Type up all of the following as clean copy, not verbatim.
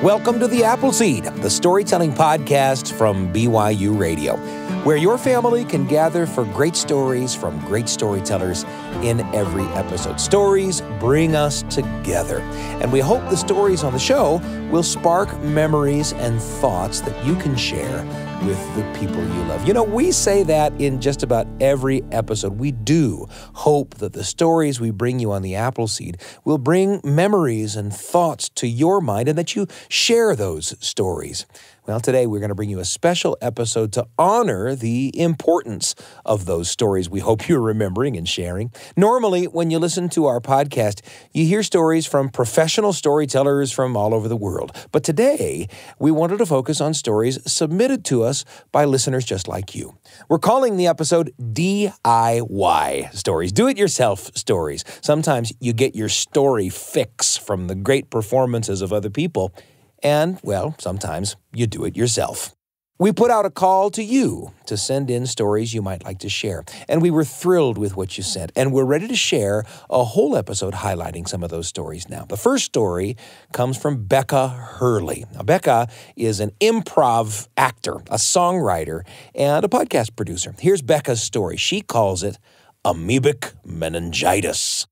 Welcome to The Appleseed, the storytelling podcast from BYU Radio, where your family can gather for great stories from great storytellers in every episode. Stories bring us together, and we hope the stories on the show will spark memories and thoughts that you can share with the people you love. You know, we say that in just about every episode. We do hope that the stories we bring you on The Appleseed will bring memories and thoughts to your mind and that you share those stories. Well, today we're going to bring you a special episode to honor the importance of those stories we hope you're remembering and sharing. Normally, when you listen to our podcast, you hear stories from professional storytellers from all over the world. But today, we wanted to focus on stories submitted to us by listeners just like you. We're calling the episode DIY stories, do-it-yourself stories. Sometimes you get your story fix from the great performances of other people. And, well, sometimes you do it yourself. We put out a call to you to send in stories you might like to share. And we were thrilled with what you sent. And we're ready to share a whole episode highlighting some of those stories now. The first story comes from Becca Hurley. Now, Becca is an improv actor, a songwriter, and a podcast producer. Here's Becca's story. She calls it Amoebic Meningitis.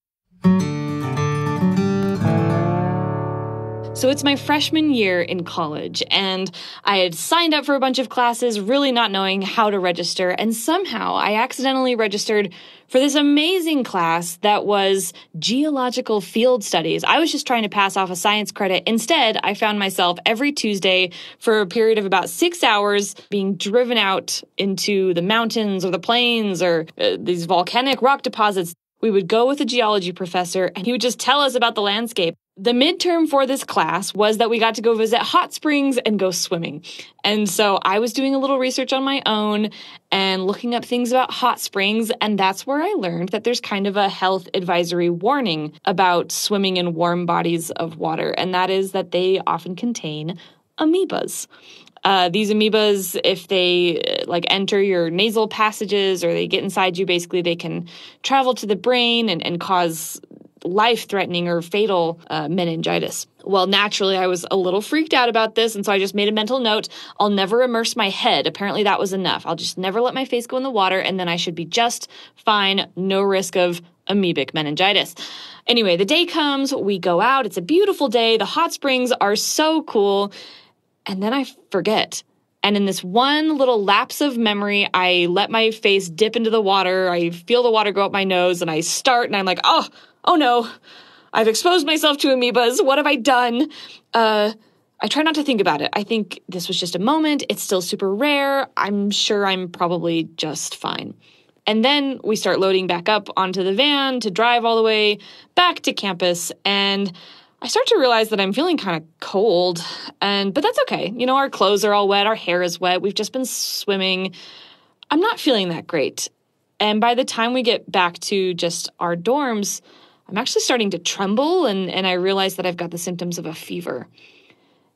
So it's my freshman year in college, and I had signed up for a bunch of classes, really not knowing how to register, and somehow I accidentally registered for this amazing class that was geological field studies. I was just trying to pass off a science credit. Instead, I found myself every Tuesday for a period of about 6 hours being driven out into the mountains or the plains or these volcanic rock deposits. We would go with a geology professor, and he would just tell us about the landscape. The midterm for this class was that we got to go visit hot springs and go swimming. And so I was doing a little research on my own and looking up things about hot springs, and that's where I learned that there's kind of a health advisory warning about swimming in warm bodies of water, and that is that they often contain amoebas. These amoebas, if they enter your nasal passages or they get inside you, basically they can travel to the brain and cause life-threatening or fatal meningitis. Well, naturally, I was a little freaked out about this, and so I just made a mental note. I'll never immerse my head. Apparently, that was enough. I'll just never let my face go in the water, and then I should be just fine. No risk of amoebic meningitis. Anyway, the day comes. We go out. It's a beautiful day. The hot springs are so cool. And then I forget. And in this one little lapse of memory, I let my face dip into the water. I feel the water go up my nose, and I start, and I'm like, oh no, I've exposed myself to amoebas. What have I done? I try not to think about it. I think this was just a moment. It's still super rare. I'm sure I'm probably just fine. And then we start loading back up onto the van to drive all the way back to campus, and I start to realize that I'm feeling kind of cold, but that's okay. You know, our clothes are all wet, our hair is wet, we've just been swimming. I'm not feeling that great. And by the time we get back to just our dorms, I'm actually starting to tremble, and I realize that I've got the symptoms of a fever.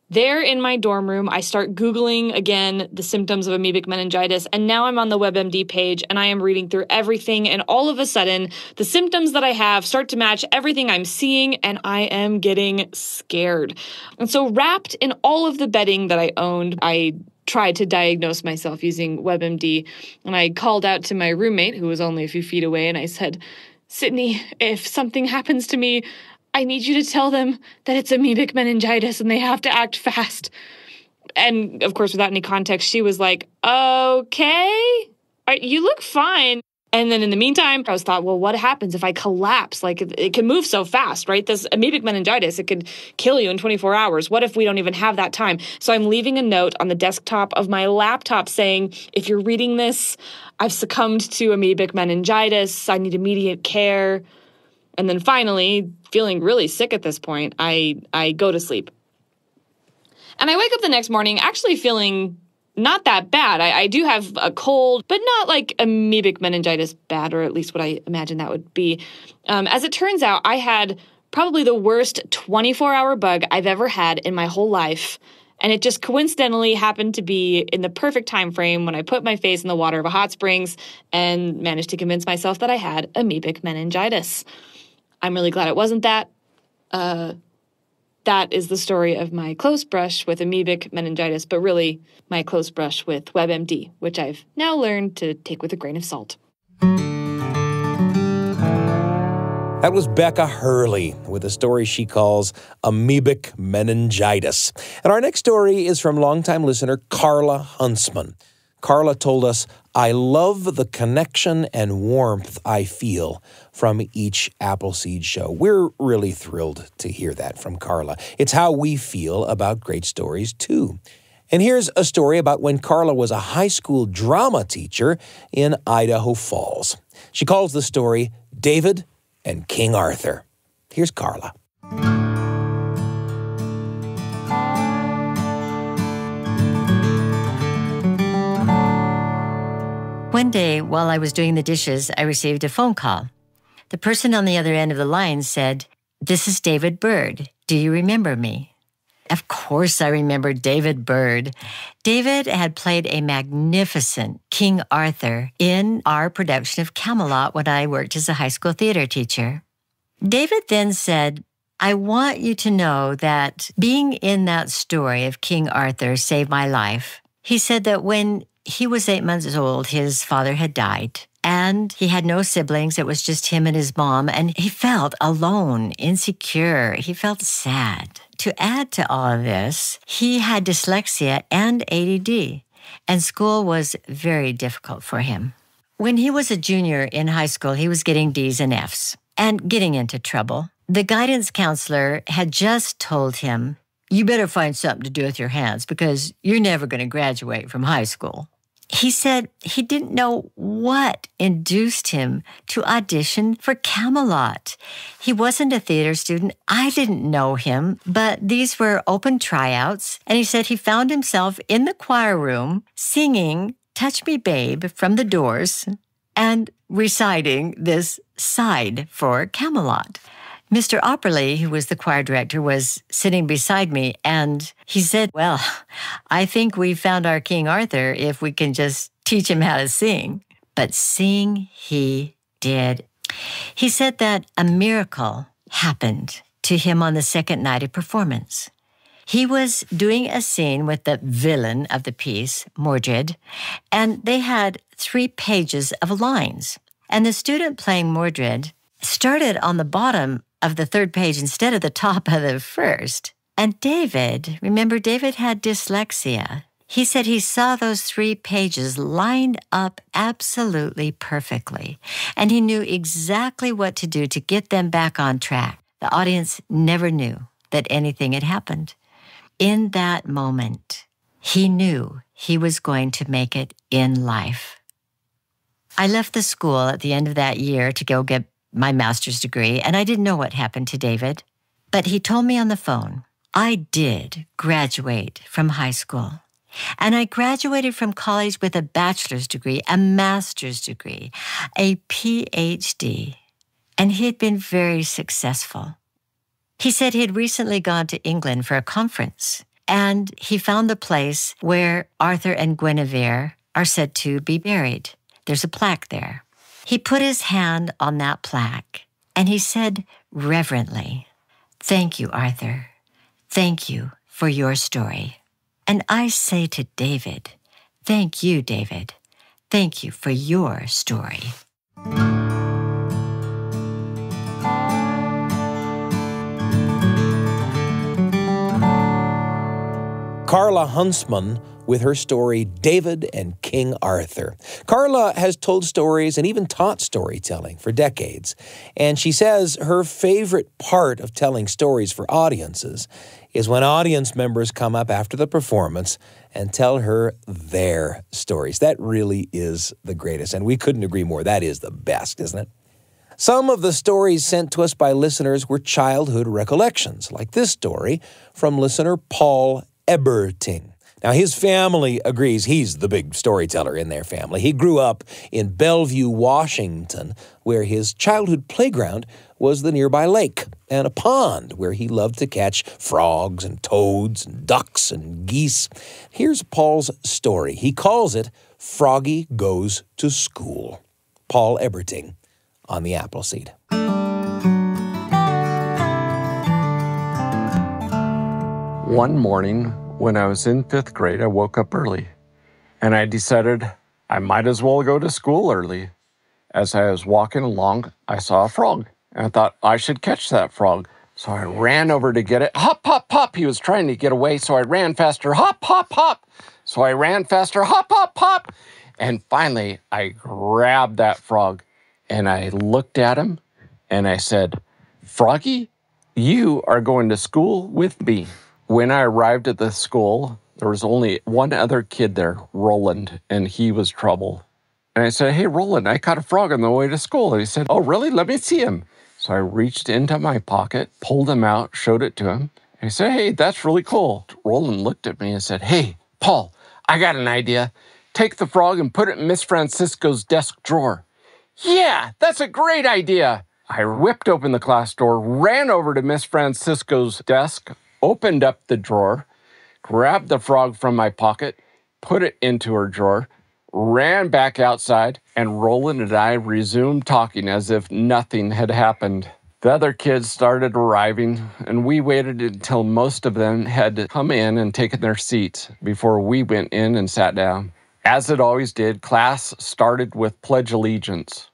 There in my dorm room, I start Googling again the symptoms of amoebic meningitis, and now I'm on the WebMD page, and I am reading through everything, and all of a sudden, the symptoms that I have start to match everything I'm seeing, and I am getting scared. And so wrapped in all of the bedding that I owned, I tried to diagnose myself using WebMD, and I called out to my roommate, who was only a few feet away, and I said, "Sydney, if something happens to me, I need you to tell them that it's amoebic meningitis and they have to act fast." And of course, without any context, she was like, "Okay, you look fine." And then in the meantime, I was thought, well, what happens if I collapse? Like, it can move so fast, right? This amoebic meningitis, it could kill you in 24 hours. What if we don't even have that time? So I'm leaving a note on the desktop of my laptop saying, if you're reading this, I've succumbed to amoebic meningitis. I need immediate care. And then finally, feeling really sick at this point, I go to sleep. And I wake up the next morning actually feeling not that bad. I do have a cold, but not like amoebic meningitis bad, or at least what I imagine that would be. As it turns out, I had probably the worst 24-hour bug I've ever had in my whole life. And it just coincidentally happened to be in the perfect time frame when I put my face in the water of a hot springs and managed to convince myself that I had amoebic meningitis. I'm really glad it wasn't that. That is the story of my close brush with amoebic meningitis, but really my close brush with WebMD, which I've now learned to take with a grain of salt. That was Becca Hurley with a story she calls Amoebic Meningitis. And our next story is from longtime listener Karla Huntsman. Karla told us, "I love the connection and warmth I feel from each Appleseed show." We're really thrilled to hear that from Karla. It's how we feel about great stories, too. And here's a story about when Karla was a high school drama teacher in Idaho Falls. She calls the story David and King Arthur. Here's Karla. One day, while I was doing the dishes, I received a phone call. The person on the other end of the line said, "This is David Byrd. Do you remember me?" Of course I remembered David Byrd. David had played a magnificent King Arthur in our production of Camelot when I worked as a high school theater teacher. David then said, "I want you to know that being in that story of King Arthur saved my life." He said that when he was 8 months old, his father had died, and he had no siblings. It was just him and his mom, and he felt alone, insecure. He felt sad. To add to all of this, he had dyslexia and ADD, and school was very difficult for him. When he was a junior in high school, he was getting D's and F's and getting into trouble. The guidance counselor had just told him, "You better find something to do with your hands because you're never going to graduate from high school." He said he didn't know what induced him to audition for Camelot. He wasn't a theater student. I didn't know him, but these were open tryouts. And he said he found himself in the choir room singing "Touch Me, Babe" from The Doors and reciting this side for Camelot. Mr. Opperly, who was the choir director, was sitting beside me, and he said, "Well, I think we found our King Arthur if we can just teach him how to sing." But sing he did. He said that a miracle happened to him on the second night of performance. He was doing a scene with the villain of the piece, Mordred, and they had 3 pages of lines. And the student playing Mordred started on the bottom of the 3rd page instead of the top of the 1st. And David, remember, David had dyslexia. He said he saw those 3 pages lined up absolutely perfectly, and he knew exactly what to do to get them back on track. The audience never knew that anything had happened. In that moment, he knew he was going to make it in life. I left the school at the end of that year to go get my master's degree, and I didn't know what happened to David. But he told me on the phone, I did graduate from high school. And I graduated from college with a bachelor's degree, a master's degree, a PhD. And he had been very successful. He said he had recently gone to England for a conference, and he found the place where Arthur and Guinevere are said to be buried. There's a plaque there. He put his hand on that plaque, and he said reverently, "Thank you, Arthur. Thank you for your story." And I say to David, thank you, David. Thank you for your story. Karla Huntsman with her story, David and King Arthur. Karla has told stories and even taught storytelling for decades. And she says her favorite part of telling stories for audiences is when audience members come up after the performance and tell her their stories. That really is the greatest. And we couldn't agree more. That is the best, isn't it? Some of the stories sent to us by listeners were childhood recollections, like this story from listener Paul Eberting. Now, his family agrees he's the big storyteller in their family. He grew up in Bellevue, Washington, where his childhood playground was the nearby lake and a pond where he loved to catch frogs and toads and ducks and geese. Here's Paul's story. He calls it Froggy Goes to School. Paul Eberting on the Appleseed. One morning when I was in 5th grade, I woke up early and I decided I might as well go to school early. As I was walking along, I saw a frog and I thought I should catch that frog. So I ran over to get it. Hop, hop, hop. He was trying to get away, so I ran faster. Hop, hop, hop. So I ran faster. Hop, hop, hop. And finally, I grabbed that frog and I looked at him and I said, Froggy, you are going to school with me. When I arrived at the school, there was only one other kid there, Roland, and he was trouble. And I said, hey, Roland, I caught a frog on the way to school. And he said, oh, really? Let me see him. So I reached into my pocket, pulled him out, showed it to him. And he said, hey, that's really cool. Roland looked at me and said, hey, Paul, I got an idea. Take the frog and put it in Miss Francisco's desk drawer. Yeah, that's a great idea. I whipped open the class door, ran over to Miss Francisco's desk, opened up the drawer, grabbed the frog from my pocket, put it into her drawer, ran back outside, and Roland and I resumed talking as if nothing had happened. The other kids started arriving, and we waited until most of them had come in and taken their seats before we went in and sat down. As it always did, class started with Pledge Allegiance.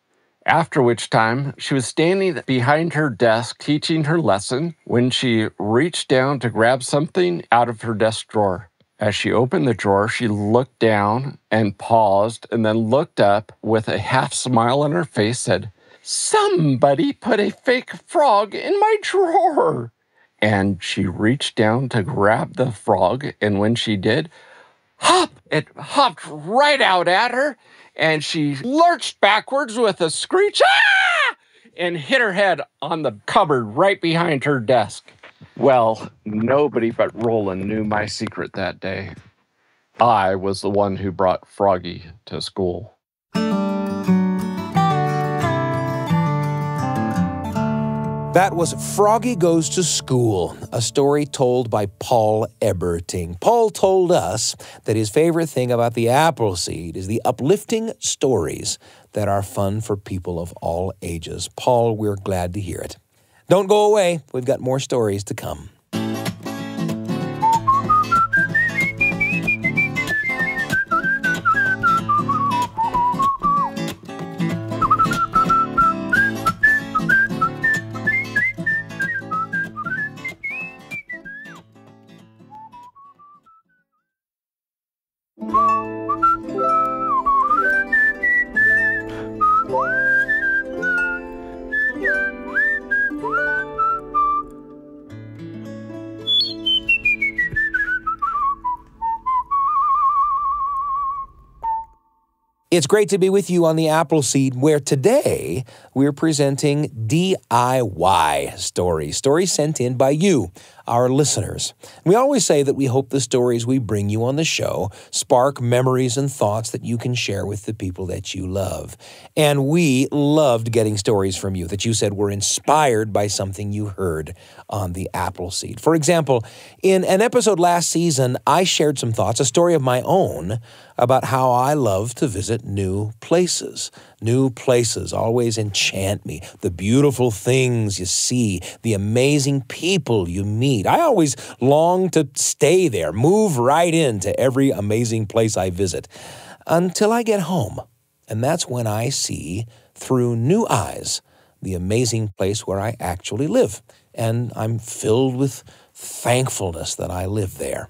After which time, she was standing behind her desk teaching her lesson when she reached down to grab something out of her desk drawer. As she opened the drawer, she looked down and paused and then looked up with a half smile on her face, said, somebody put a fake frog in my drawer. And she reached down to grab the frog, and when she did, hop! It hopped right out at her, and she lurched backwards with a screech, ah! And hit her head on the cupboard right behind her desk. Well, nobody but Roland knew my secret that day. I was the one who brought Froggy to school. That was Froggy Goes to School, a story told by Paul Eberting. Paul told us that his favorite thing about the Appleseed is the uplifting stories that are fun for people of all ages. Paul, we're glad to hear it. Don't go away. We've got more stories to come. It's great to be with you on the Appleseed, where today we're presenting DIY stories sent in by you, our listeners. We always say that we hope the stories we bring you on the show spark memories and thoughts that you can share with the people that you love. And we loved getting stories from you that you said were inspired by something you heard on the Appleseed. For example, in an episode last season, I shared some thoughts, a story of my own, about how I love to visit new places. New places always enchant me. The beautiful things you see, the amazing people you meet. I always long to stay there, move right into every amazing place I visit, until I get home. And that's when I see, through new eyes, the amazing place where I actually live. And I'm filled with thankfulness that I live there.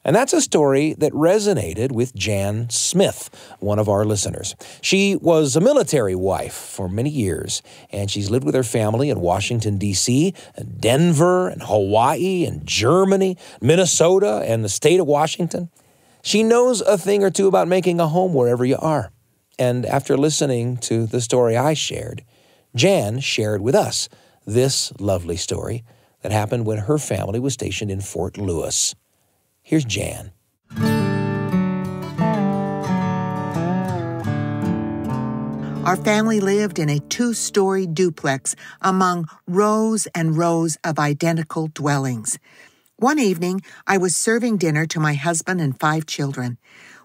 And that's a story that resonated with Jan Smith, one of our listeners. She was a military wife for many years, and she's lived with her family in Washington, D.C., and Denver, and Hawaii, and Germany, Minnesota, and the state of Washington. She knows a thing or two about making a home wherever you are. And after listening to the story I shared, Jan shared with us this lovely story that happened when her family was stationed in Fort Lewis. Here's Jan. Our family lived in a 2-story duplex among rows and rows of identical dwellings. One evening, I was serving dinner to my husband and 5 children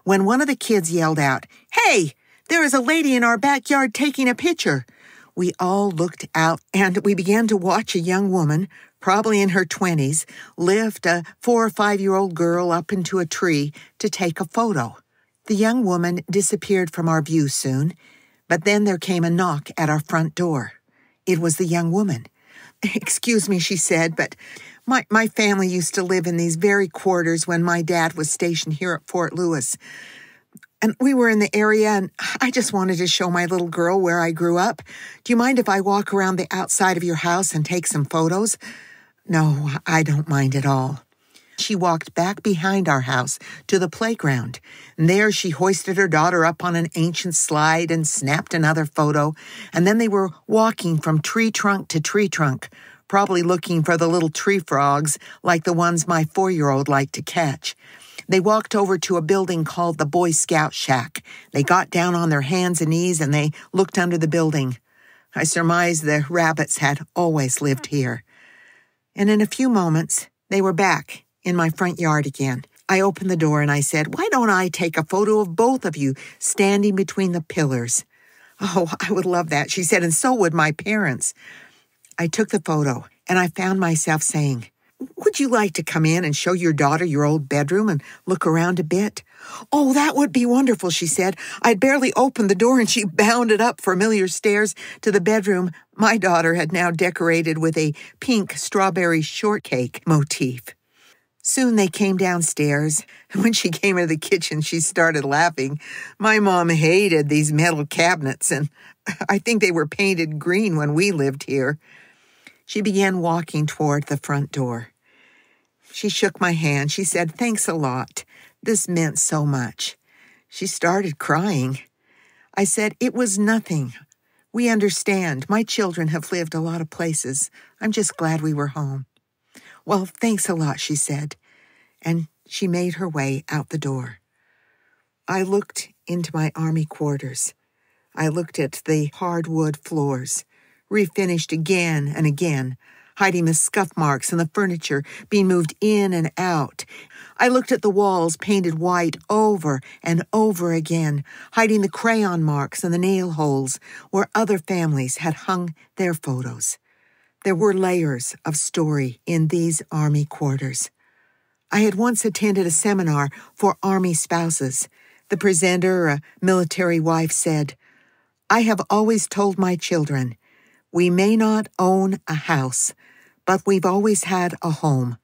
when one of the kids yelled out, "Hey, there is a lady in our backyard taking a picture." We all looked out and we began to watch a young woman, probably in her 20s, lift a 4 or 5-year-old girl up into a tree to take a photo. The young woman disappeared from our view soon, but then there came a knock at our front door. It was the young woman. "Excuse me," she said, "but my family used to live in these very quarters when my dad was stationed here at Fort Lewis. And we were in the area, and I just wanted to show my little girl where I grew up. Do you mind if I walk around the outside of your house and take some photos?" "No, I don't mind at all." She walked back behind our house to the playground, and there she hoisted her daughter up on an ancient slide and snapped another photo, and then they were walking from tree trunk to tree trunk, probably looking for the little tree frogs like the ones my 4-year-old liked to catch. They walked over to a building called the Boy Scout Shack. They got down on their hands and knees and they looked under the building. I surmised the rabbits had always lived here. And in a few moments, they were back in my front yard again. I opened the door and I said, "Why don't I take a photo of both of you standing between the pillars?" "Oh, I would love that," she said, "and so would my parents." I took the photo and I found myself saying, "Would you like to come in and show your daughter your old bedroom and look around a bit?" "Oh, that would be wonderful," she said. I'd barely opened the door and she bounded up familiar stairs to the bedroom my daughter had now decorated with a pink strawberry shortcake motif. Soon they came downstairs, and when she came into the kitchen, she started laughing. My mom hated these metal cabinets, and I think they were painted green when we lived here. She began walking toward the front door. She shook my hand. She said, "Thanks a lot. This meant so much." She started crying. I said, "It was nothing. We understand. My children have lived a lot of places. I'm just glad we were home." "Well, thanks a lot," she said, and she made her way out the door. I looked into my Army quarters. I looked at the hardwood floors, refinished again and again, hiding the scuff marks and the furniture being moved in and out. I looked at the walls painted white over and over again, hiding the crayon marks and the nail holes where other families had hung their photos. There were layers of story in these Army quarters. I had once attended a seminar for Army spouses. The presenter, a military wife, said, "I have always told my children, we may not own a house, but we've always had a home.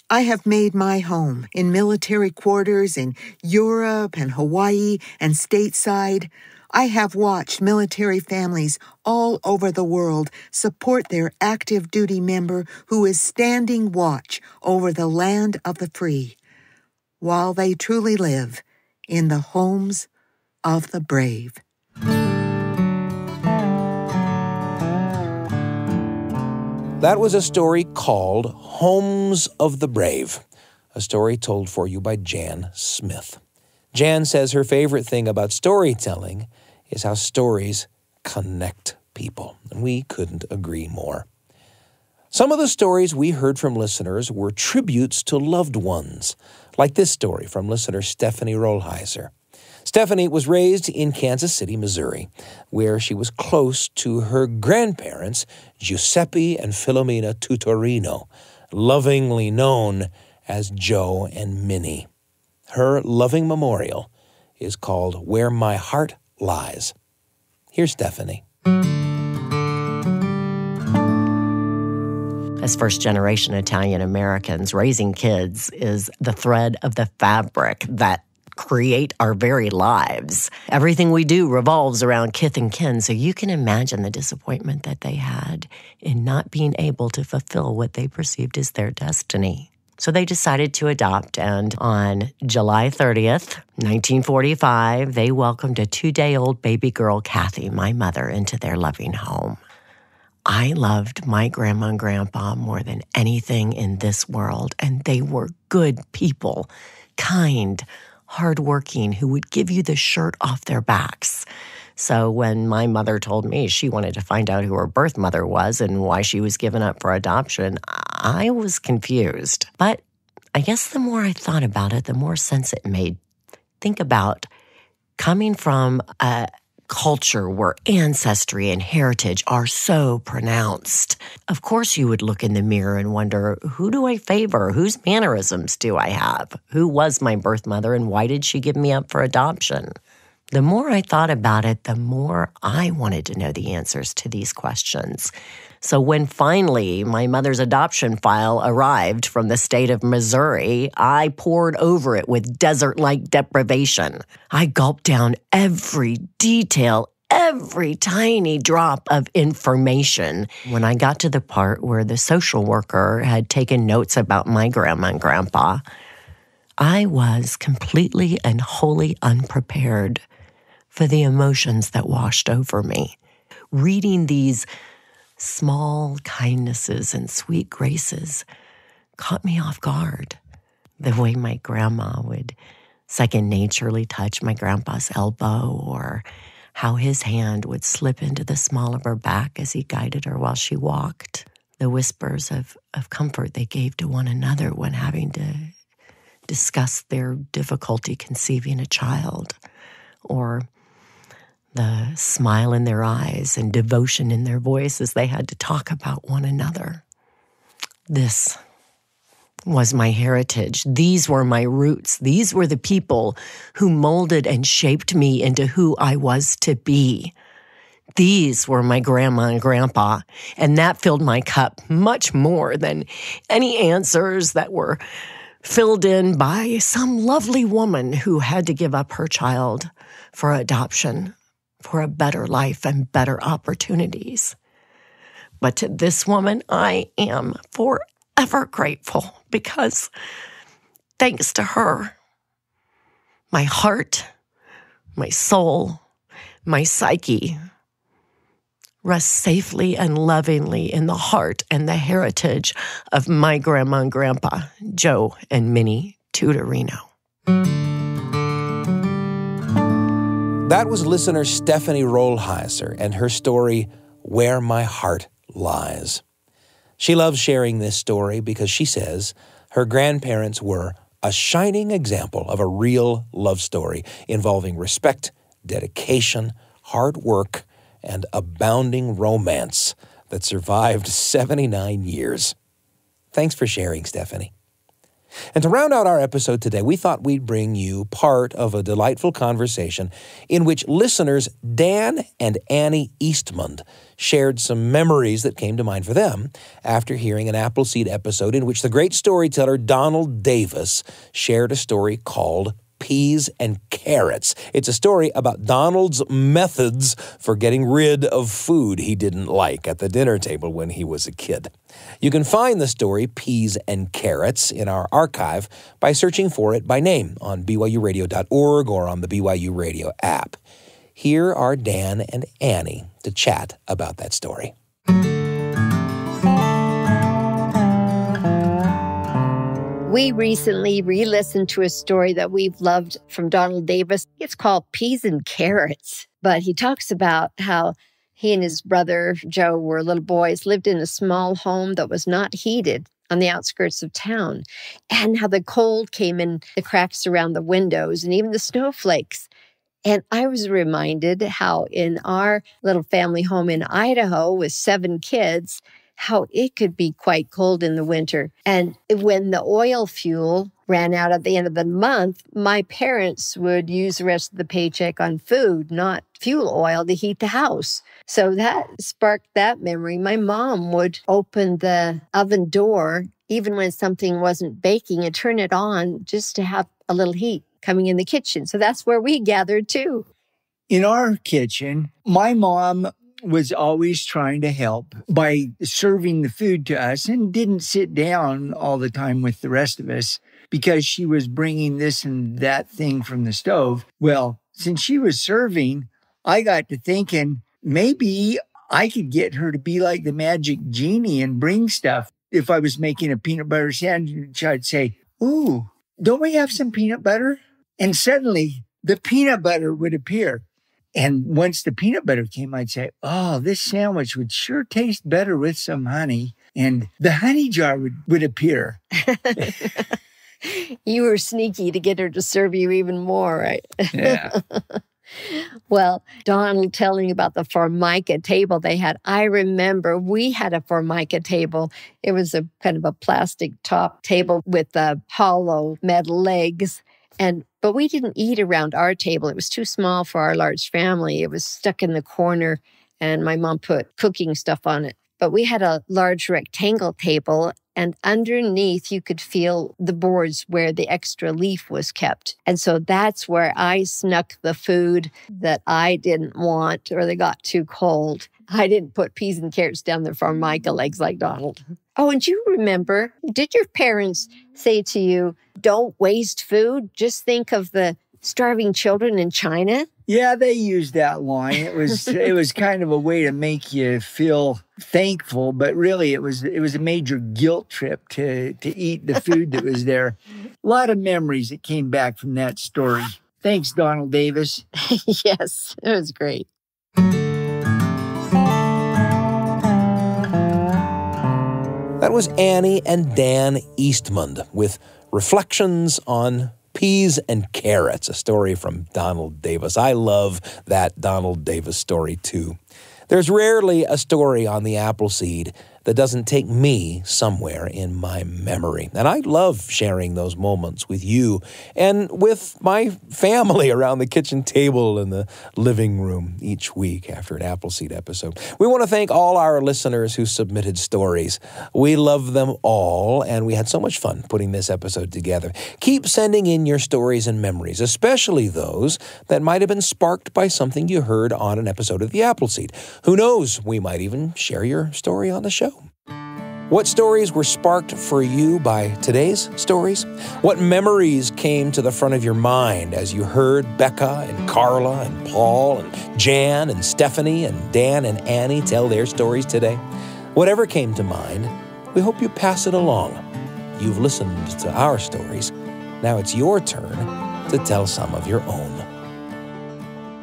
I have made my home in military quarters in Europe and Hawaii and stateside. I have watched military families all over the world support their active duty member who is standing watch over the land of the free, while they truly live in the homes of the brave." That was a story called Homes of the Brave, a story told for you by Jan Smith. Jan says her favorite thing about storytelling is how stories connect people, and we couldn't agree more. Some of the stories we heard from listeners were tributes to loved ones, like this story from listener Stephanie Rollheiser. Stephanie was raised in Kansas City, Missouri, where she was close to her grandparents, Giuseppe and Filomena Tutorino, lovingly known as Joe and Minnie. Her loving memorial is called Where My Heart Lies. Here's Stephanie. As first-generation Italian Americans, raising kids is the thread of the fabric that create our very lives. Everything we do revolves around kith and kin, so you can imagine the disappointment that they had in not being able to fulfill what they perceived as their destiny. So they decided to adopt, and on July 30th, 1945, they welcomed a 2-day-old baby girl, Kathy, my mother, into their loving home. I loved my grandma and grandpa more than anything in this world, and they were good people, kind, hardworking, who would give you the shirt off their backs. So when my mother told me she wanted to find out who her birth mother was and why she was given up for adoption, I was confused. But I guess the more I thought about it, the more sense it made. Think about coming from a culture where ancestry and heritage are so pronounced. Of course, you would look in the mirror and wonder, who do I favor? Whose mannerisms do I have? Who was my birth mother, and why did she give me up for adoption? The more I thought about it, the more I wanted to know the answers to these questions. So when finally my mother's adoption file arrived from the state of Missouri, I pored over it with desert-like deprivation. I gulped down every detail, every tiny drop of information. When I got to the part where the social worker had taken notes about my grandma and grandpa, I was completely and wholly unprepared for the emotions that washed over me. Reading these small kindnesses and sweet graces caught me off guard. The way my grandma would second-naturally touch my grandpa's elbow, or how his hand would slip into the small of her back as he guided her while she walked. The whispers of comfort they gave to one another when having to discuss their difficulty conceiving a child, or the smile in their eyes and devotion in their voice as they had to talk about one another. This was my heritage. These were my roots. These were the people who molded and shaped me into who I was to be. These were my grandma and grandpa, and that filled my cup much more than any answers that were filled in by some lovely woman who had to give up her child for adoption, for a better life and better opportunities. But to this woman, I am forever grateful, because thanks to her, my heart, my soul, my psyche rests safely and lovingly in the heart and the heritage of my grandma and grandpa, Joe and Minnie Tutorino. That was listener Stephanie Rollheiser and her story, Where My Heart Lies. She loves sharing this story because she says her grandparents were a shining example of a real love story involving respect, dedication, hard work, and abounding romance that survived 79 years. Thanks for sharing, Stephanie. And to round out our episode today, we thought we'd bring you part of a delightful conversation in which listeners Dan and Annie Eastmond shared some memories that came to mind for them after hearing an Appleseed episode in which the great storyteller Donald Davis shared a story called Peas and Carrots. It's a story about Donald's methods for getting rid of food he didn't like at the dinner table when he was a kid. You can find the story Peas and Carrots in our archive by searching for it by name on BYUradio.org or on the BYU Radio app. Here are Dan and Annie to chat about that story. We recently re-listened to a story that we've loved from Donald Davis. It's called Peas and Carrots. But he talks about how he and his brother, Joe, were little boys, lived in a small home that was not heated on the outskirts of town, and how the cold came in the cracks around the windows and even the snowflakes. And I was reminded how in our little family home in Idaho with 7 kids, how it could be quite cold in the winter. And when the oil fuel ran out at the end of the month, my parents would use the rest of the paycheck on food, not fuel oil, to heat the house. So that sparked that memory. My mom would open the oven door, even when something wasn't baking, and turn it on just to have a little heat coming in the kitchen. So that's where we gathered too. In our kitchen, my mom was always trying to help by serving the food to us and didn't sit down all the time with the rest of us because she was bringing this and that thing from the stove. Well, since she was serving, I got to thinking maybe I could get her to be like the magic genie and bring stuff. If I was making a peanut butter sandwich, I'd say, "Ooh, don't we have some peanut butter?" And suddenly the peanut butter would appear. And once the peanut butter came, I'd say, "Oh, this sandwich would sure taste better with some honey." And the honey jar would appear. You were sneaky to get her to serve you even more, right? Yeah. Well, Donald telling about the Formica table they had. I remember we had a Formica table. It was a kind of a plastic top table with hollow metal legs. But we didn't eat around our table. It was too small for our large family. It was stuck in the corner, and my mom put cooking stuff on it. But we had a large rectangle table, and underneath you could feel the boards where the extra leaf was kept. And so that's where I snuck the food that I didn't want or that got too cold. I didn't put peas and carrots down the Formica legs like Donald. Oh, and you remember, did your parents say to you, don't waste food, just think of the starving children in China? Yeah, they used that line. It was kind of a way to make you feel thankful, but really it was a major guilt trip to eat the food that was there. A lot of memories that came back from that story. Thanks, Donald Davis. Yes, it was great. That was Annie and Dan Eastmond with Reflections on Peas and Carrots, a story from Donald Davis. I love that Donald Davis story, too. There's rarely a story on the Appleseed that doesn't take me somewhere in my memory. And I love sharing those moments with you and with my family around the kitchen table in the living room each week after an Appleseed episode. We want to thank all our listeners who submitted stories. We love them all, and we had so much fun putting this episode together. Keep sending in your stories and memories, especially those that might have been sparked by something you heard on an episode of the Appleseed. Who knows, we might even share your story on the show. What stories were sparked for you by today's stories? What memories came to the front of your mind as you heard Becca and Karla and Paul and Jan and Stephanie and Dan and Annie tell their stories today? Whatever came to mind, we hope you pass it along. You've listened to our stories. Now it's your turn to tell some of your own.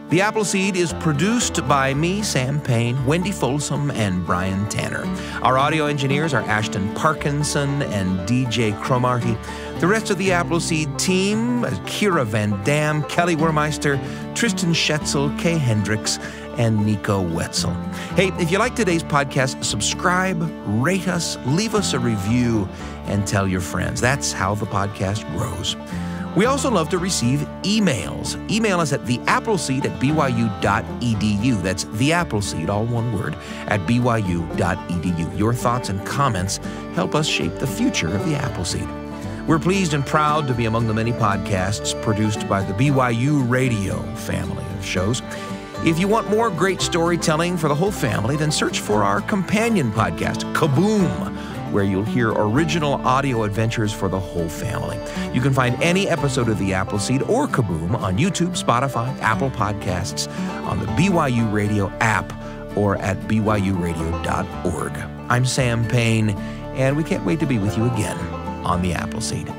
The Appleseed is produced by me, Sam Payne, Wendy Folsom, and Brian Tanner. Our audio engineers are Ashton Parkinson and DJ Cromarty. The rest of the Appleseed team, Kira Van Dam, Kelly Wermeister, Tristan Schetzel, Kay Hendricks, and Nico Wetzel. Hey, if you like today's podcast, subscribe, rate us, leave us a review, and tell your friends. That's how the podcast grows. We also love to receive emails. Email us at theappleseed@byu.edu. That's theappleseed, all one word, at byu.edu. Your thoughts and comments help us shape the future of the Appleseed. We're pleased and proud to be among the many podcasts produced by the BYUradio family of shows. If you want more great storytelling for the whole family, then search for our companion podcast, Kaboom, where you'll hear original audio adventures for the whole family. You can find any episode of The Appleseed or Kaboom on YouTube, Spotify, Apple Podcasts, on the BYU Radio app, or at byuradio.org. I'm Sam Payne, and we can't wait to be with you again on The Appleseed.